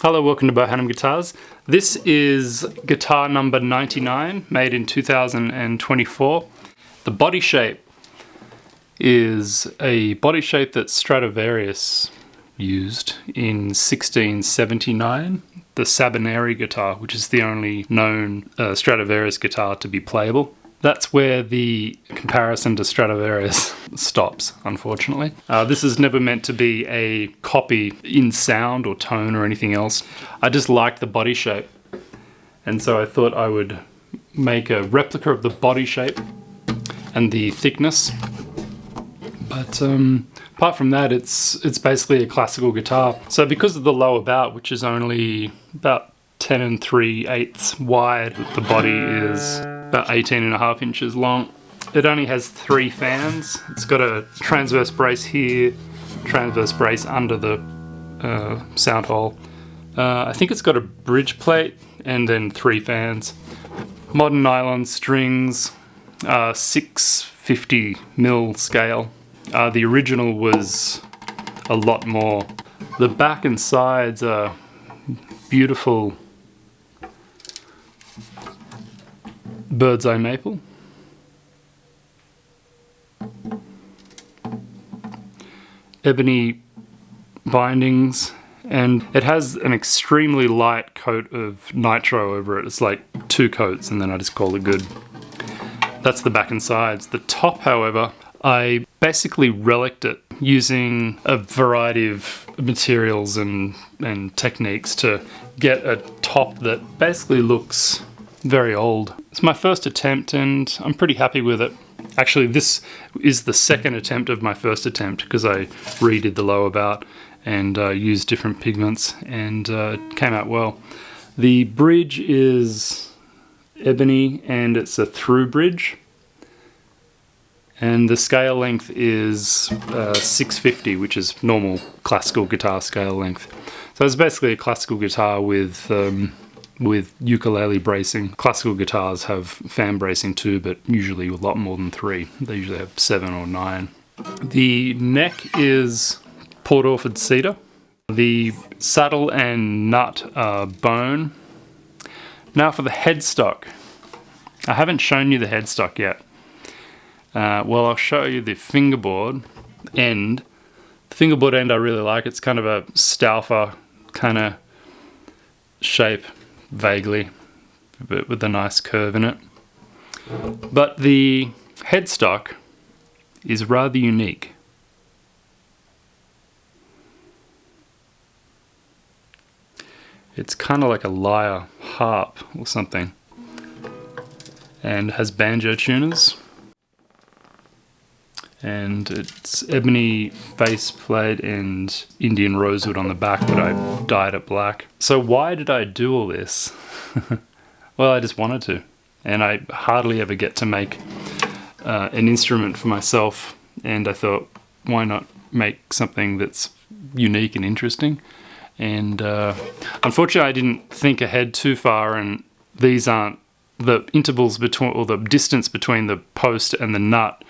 Hello, welcome to Beau Hannam Guitars. This is guitar number 99, made in 2024. The body shape is a body shape that Stradivarius used in 1679, the Sabionari Guitar, which is the only known Stradivarius guitar to be playable. That's where the comparison to Stradivarius stops, unfortunately. This is never meant to be a copy in sound or tone or anything else. I just liked the body shape. And so I thought I would make a replica of the body shape and the thickness. But apart from that, it's basically a classical guitar. So because of the lower bout, which is only about 10 3/8 wide, the body is about 18.5 inches long. It only has 3 fans. It's got a transverse brace here, transverse brace under the sound hole. I think it's got a bridge plate and then 3 fans. Modern nylon strings, 650mm scale. The original was a lot more. The back and sides are beautiful bird's eye maple. Ebony bindings, and it has an extremely light coat of nitro over it. It's like 2 coats and then I just call it good. That's the back and sides. The top, however, I basically reliced it using a variety of materials and techniques to get a top that basically looks very old. It's my first attempt and I'm pretty happy with it. Actually, this is the second attempt of my first attempt because I redid the lower bout and used different pigments, and it came out well. The bridge is ebony and it's a through bridge, and the scale length is 650, which is normal classical guitar scale length. So it's basically a classical guitar with ukulele bracing. Classical guitars have fan bracing too, but usually a lot more than 3. They usually have 7 or 9. The neck is Port Orford cedar. The saddle and nut are bone. Now for the headstock. I haven't shown you the headstock yet. Well, I'll show you the fingerboard end. The fingerboard end I really like. It's kind of a Stauffer kind of shape, vaguely, but with a nice curve in it. But the headstock is rather unique. It's kind of like a lyre harp or something, and has banjo tuners, and it's ebony faceplate and Indian rosewood on the back, but I dyed it black. So why did I do all this? Well, I just wanted to, and I hardly ever get to make an instrument for myself, and I thought, why not make something that's unique and interesting? And unfortunately I didn't think ahead too far, and these aren't the intervals between, or the distance between the post and the nut.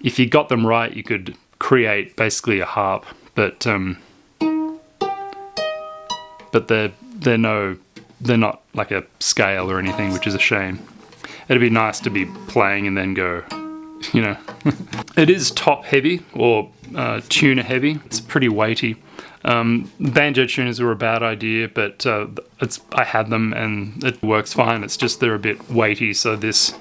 If you got them right, you could create basically a harp, but they're not like a scale or anything, which is a shame. It'd be nice to be playing and then go, you know. It is top heavy, or tuner heavy. It's pretty weighty. Banjo tuners were a bad idea, but I had them and it works fine. It's just they're a bit weighty, so this,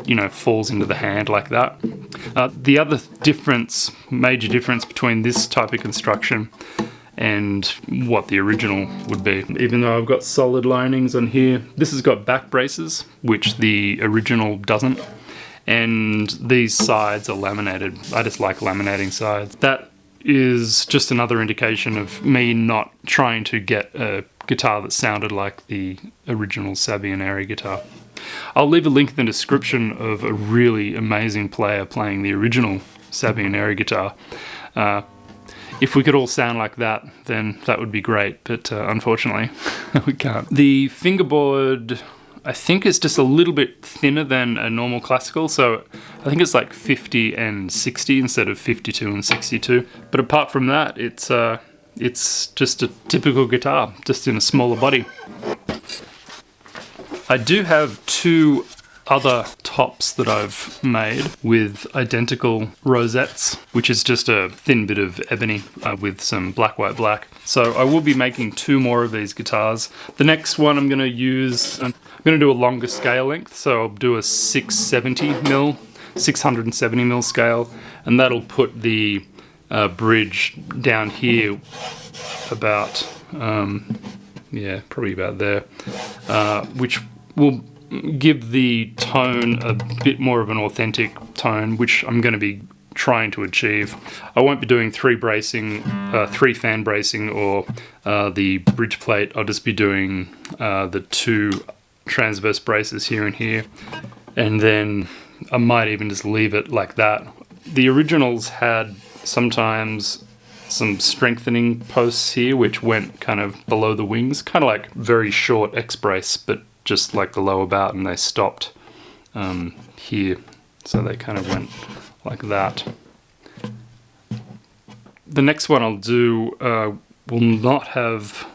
you know, falls into the hand like that. The other difference, major difference between this type of construction and what the original would be, even though I've got solid linings on here, this has got back braces, which the original doesn't, and these sides are laminated. I just like laminating sides. That is just another indication of me not trying to get a guitar that sounded like the original Sabionari guitar. I'll leave a link in the description of a really amazing player playing the original Sabionari guitar. If we could all sound like that, then that would be great, but unfortunately we can't. The fingerboard, I think, is just a little bit thinner than a normal classical, so I think it's like 50 and 60 instead of 52 and 62. But apart from that, it's it's just a typical guitar, just in a smaller body. I do have two other tops that I've made with identical rosettes, which is just a thin bit of ebony with some black, white, black. So I will be making two more of these guitars. The next one I'm going to use, I'm going to do a longer scale length, so I'll do a 670 mil scale, and that'll put the bridge down here about, probably about there, which will give the tone a bit more of an authentic tone, which I'm going to be trying to achieve. I won't be doing three fan bracing or the bridge plate. I'll just be doing the two transverse braces here and here, and then I might even just leave it like that. The originals had sometimes some strengthening posts here which went kind of below the wings, kind of like very short X-brace, but just like the lower bout, and they stopped here, so they kind of went like that. The next one I'll do will not have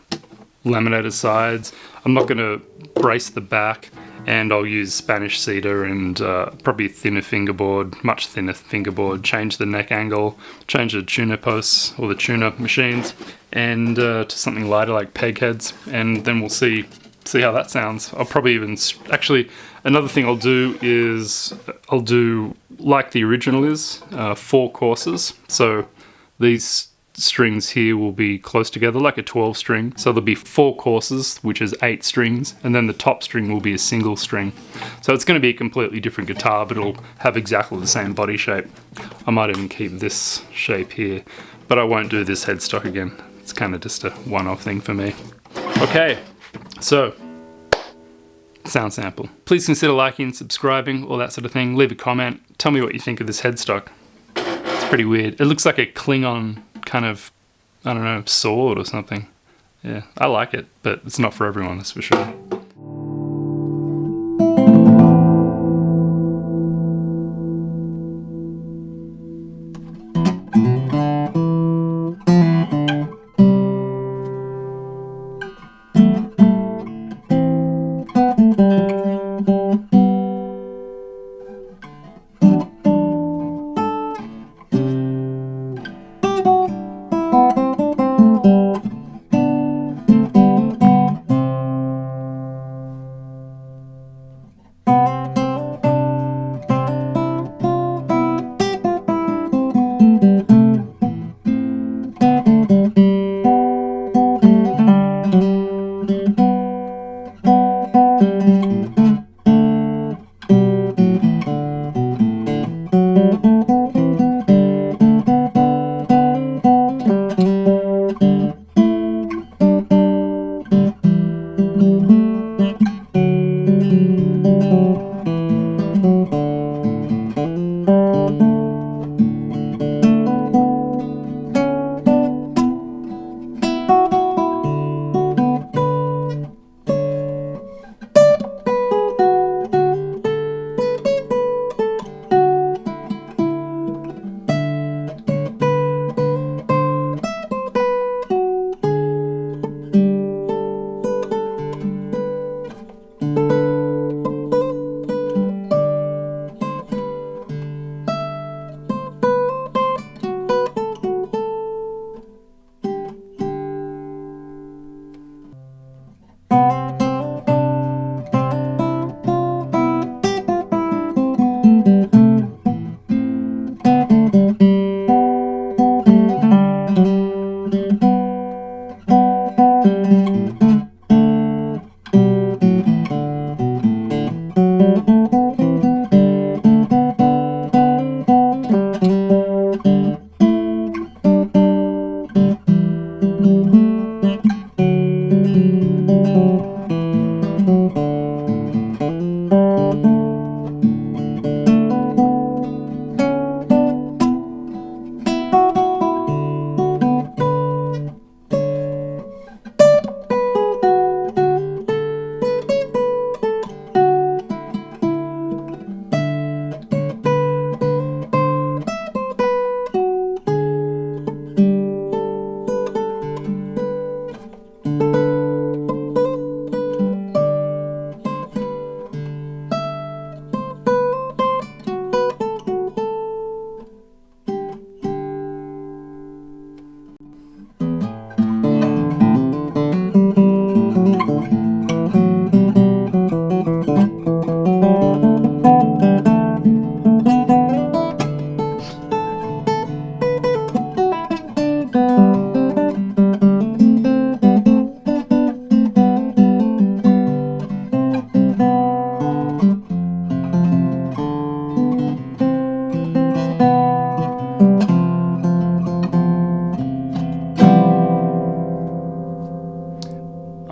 laminated sides. I'm not going to brace the back, and I'll use Spanish cedar and probably thinner fingerboard, much thinner fingerboard, change the neck angle, change the tuner posts or the tuner machines, and to something lighter like peg heads, and then we'll see how that sounds. I'll probably even, actually, another thing I'll do is, I'll do, like the original is, 4 courses. So these strings here will be close together, like a 12 string. So there'll be 4 courses, which is 8 strings, and then the top string will be a single string. So it's going to be a completely different guitar, but it'll have exactly the same body shape. I might even keep this shape here, but I won't do this headstock again. It's kind of just a one-off thing for me. Okay. So, sound sample. Please consider liking, subscribing, all that sort of thing. Leave a comment. Tell me what you think of this headstock. It's pretty weird. It looks like a Klingon kind of, I don't know, sword or something. Yeah, I like it, but it's not for everyone, that's for sure.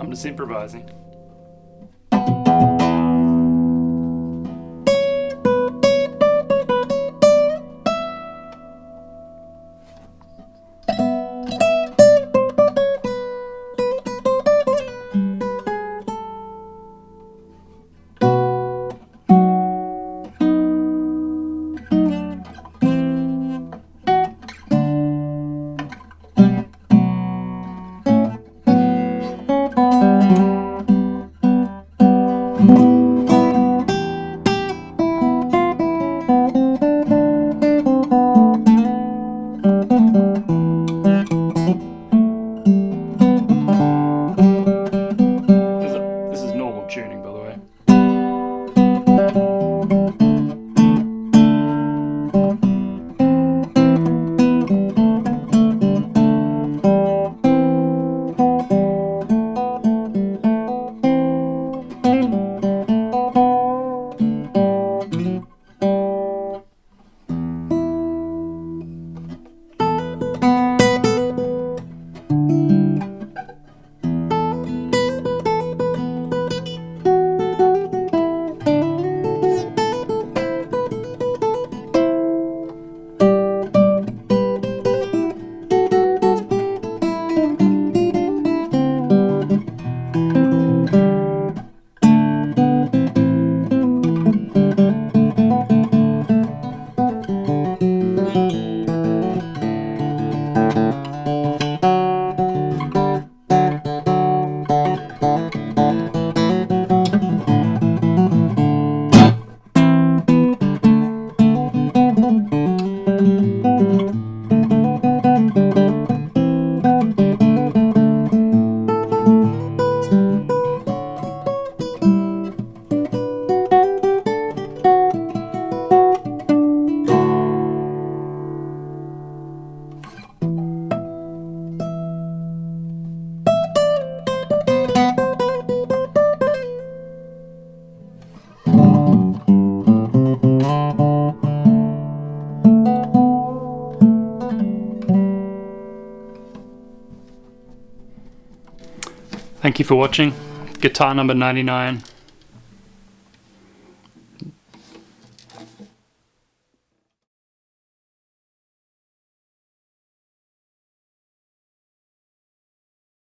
I'm just improvising. This is normal tuning, by the way. Thank you for watching. Guitar number 99.